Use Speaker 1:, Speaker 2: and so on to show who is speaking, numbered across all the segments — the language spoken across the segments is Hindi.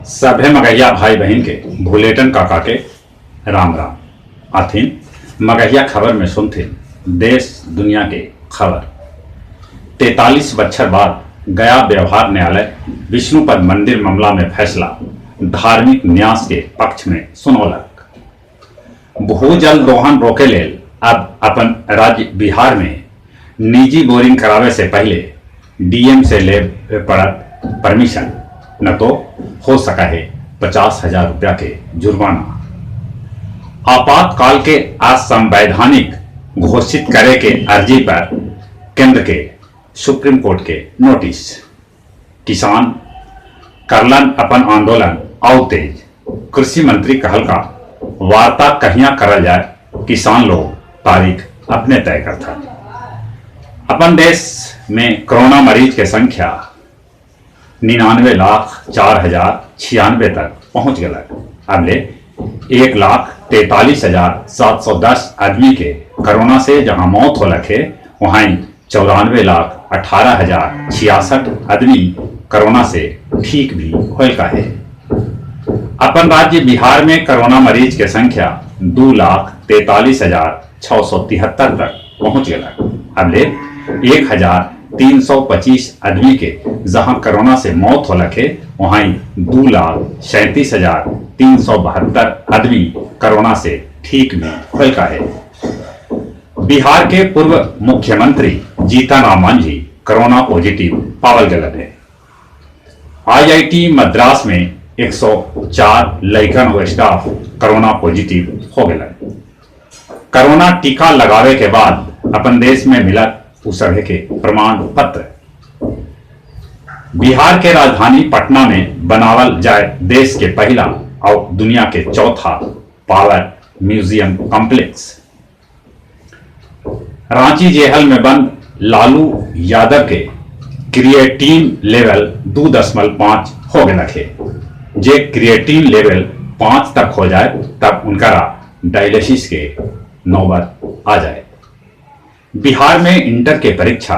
Speaker 1: सभे मगहिया भाई बहन के भूलेटन काका के राम राम। आथिन मगहिया खबर में सुनथिन देश दुनिया के खबर। 43 बछर बाद गया व्यवहार न्यायालय विष्णुपद मंदिर मामला में फैसला धार्मिक न्यास के पक्ष में सुनौलक। भूजल दोहन रोके लेल अब अपन राज्य बिहार में निजी बोरिंग करावे से पहले डीएम से ले पड़त परमिशन, न तो हो सका है 50,000 रुपया के जुर्माना। आपातकाल के असंवैधानिक घोषित करे के अर्जी पर केंद्र के सुप्रीम कोर्ट के नोटिस। किसान करलन अपन आंदोलन और तेज। कृषि मंत्री कहल का वार्ता कहिया करल जाए, किसान लोग तारीख अपने तय करता। अपन देश में कोरोना मरीज के संख्या 99,04,096 तक पहुंच गया। अब ले 1,43,710 आदमी के कोरोना से जहां मौत हो लखे, वहां 94,18,066 आदमी कोरोना से ठीक भी होल का है। अपन राज्य बिहार में कोरोना मरीज के संख्या 2,43,673 तक पहुंच गया। अब ले 1,325 आदमी के जहां कोरोना से मौत हो लखे, वहां 2,37,372 आदमी कोरोना से ठीक भी होल का है। बिहार के पूर्व मुख्यमंत्री जीतन राम मांझी कोरोना पॉजिटिव पावल गलत है। आईआईटी मद्रास में 104 लइकन व स्टाफ कोरोना पॉजिटिव हो गए। कोरोना टीका लगावे के बाद अपन देश में मिला उसके के प्रमाण पत्र। बिहार के राजधानी पटना में बनावल जाए देश के पहला और दुनिया के चौथा power museum complex. Ranchi jail में बंद लालू यादव के क्रिएटिन लेवल 2.5 हो गए रखे। जे क्रिएटिन लेवल 5 तक हो जाए तब उनका डायलिसिस के नौबत आ जाए। बिहार में इंटर के परीक्षा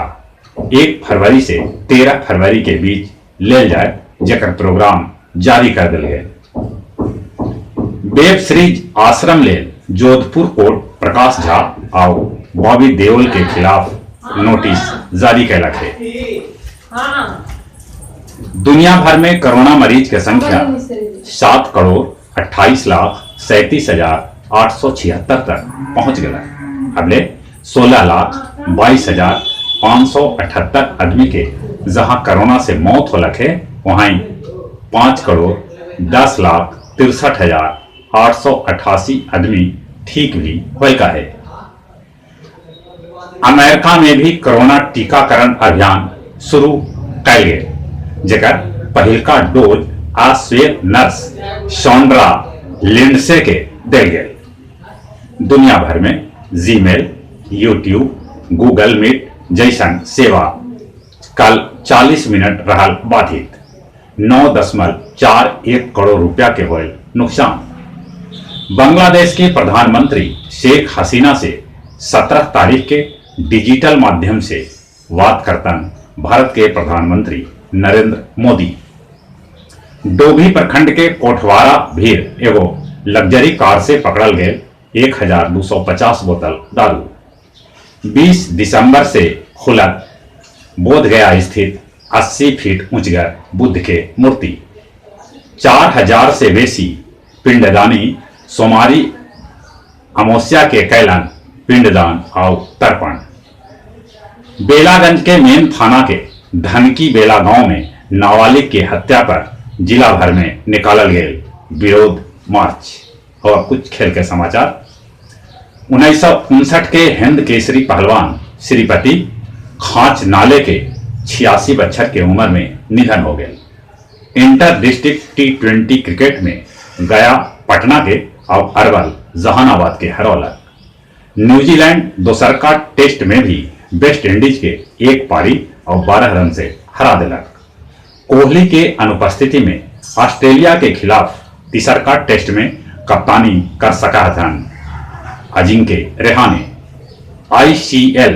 Speaker 1: 1 फरवरी से 13 फरवरी के बीच ले जाए, जेकर प्रोग्राम जारी कर दिल गए। वेब सीरीज आश्रम ले जोधपुर कोर्ट प्रकाश झा और बॉबी देओल के खिलाफ नोटिस जारी कैलक है। दुनिया भर में कोरोना मरीज की संख्या 7,28,37,876 तक पहुंच गया। अब ले 16,22,578 आदमी के जहां कोरोना से मौत हो लखे, वहां 5,10,63,888 आदमी ठीक भी होल का है। अमेरिका में भी कोरोना टीकाकरण अभियान शुरू कल गए, जेकर पहल का डोज आज श्वेत नर्स शॉन्ड्रा लिंडसे के दे गए। दुनिया भर में जीमेल, यूट्यूब, गूगल मीट जैसन सेवा कल 40 मिनट रहल बाधित। 9.41 करोड़ रुपया के होल नुकसान। बांग्लादेश के प्रधानमंत्री शेख हसीना से 17 तारीख के डिजिटल माध्यम से बात करतन भारत के प्रधानमंत्री नरेंद्र मोदी। डोभी प्रखंड के कोठवारा भीड़ एगो लग्जरी कार से पकड़ल गए 1,250 बोतल दारू। 20 दिसंबर से खुलत बोधगया स्थित 80 फीट ऊंचगर बुद्ध के मूर्ति। 4,000 से बेसी पिंडदानी सोमारी अमावस्या के कैलन पिंडदान और तर्पण। बेलागंज के मेन थाना के धनकी बेला गांव में नाबालिग की हत्या पर जिला भर में निकालल गए विरोध मार्च। और कुछ खेल के समाचार। 1959 के हिंद केसरी पहलवान श्रीपति खांच नाले के 86 बछर के उम्र में निधन हो गए। इंटर डिस्ट्रिक्ट T20 क्रिकेट में गया पटना के और अरवल जहानाबाद के हरौलक। न्यूजीलैंड दोसरका टेस्ट में भी वेस्ट इंडीज के 1 पारी और 12 रन से हरा दिलक। कोहली के अनुपस्थिति में ऑस्ट्रेलिया के खिलाफ तीसरका टेस्ट में कप्तानी कर सका था Ajinkya Rahane. ICL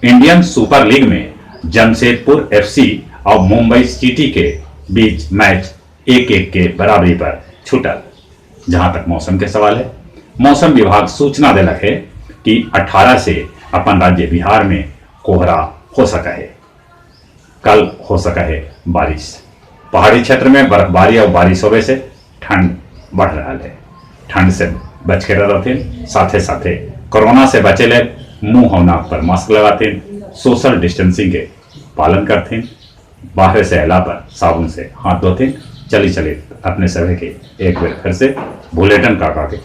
Speaker 1: Indian super league में जमशेदपुर FC और मुंबई सिटी के बीच मैच एक एक के बराबरी पर छूटल। जहां तक मौसम के सवाल है, मौसम विभाग सूचना दिलक है कि 18 से अपन राज्य बिहार में कोहरा हो सका है। कल हो सका है बारिश। पहाड़ी क्षेत्र में बर्फबारी और बारिश होने से ठंड बढ़ रहा है। ठंड से बच के रहते, साथे साथे कोरोना से बचे ले मुंह और नाक पर मास्क लगाते, सोशल डिस्टेंसिंग के पालन करते, बाहर से अला पर साबुन से हाथ धोते। चली अपने सभी के एक बार फिर से बुलेटिन काका के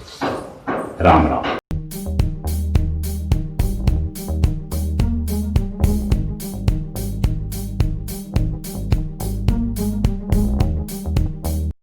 Speaker 1: राम राम।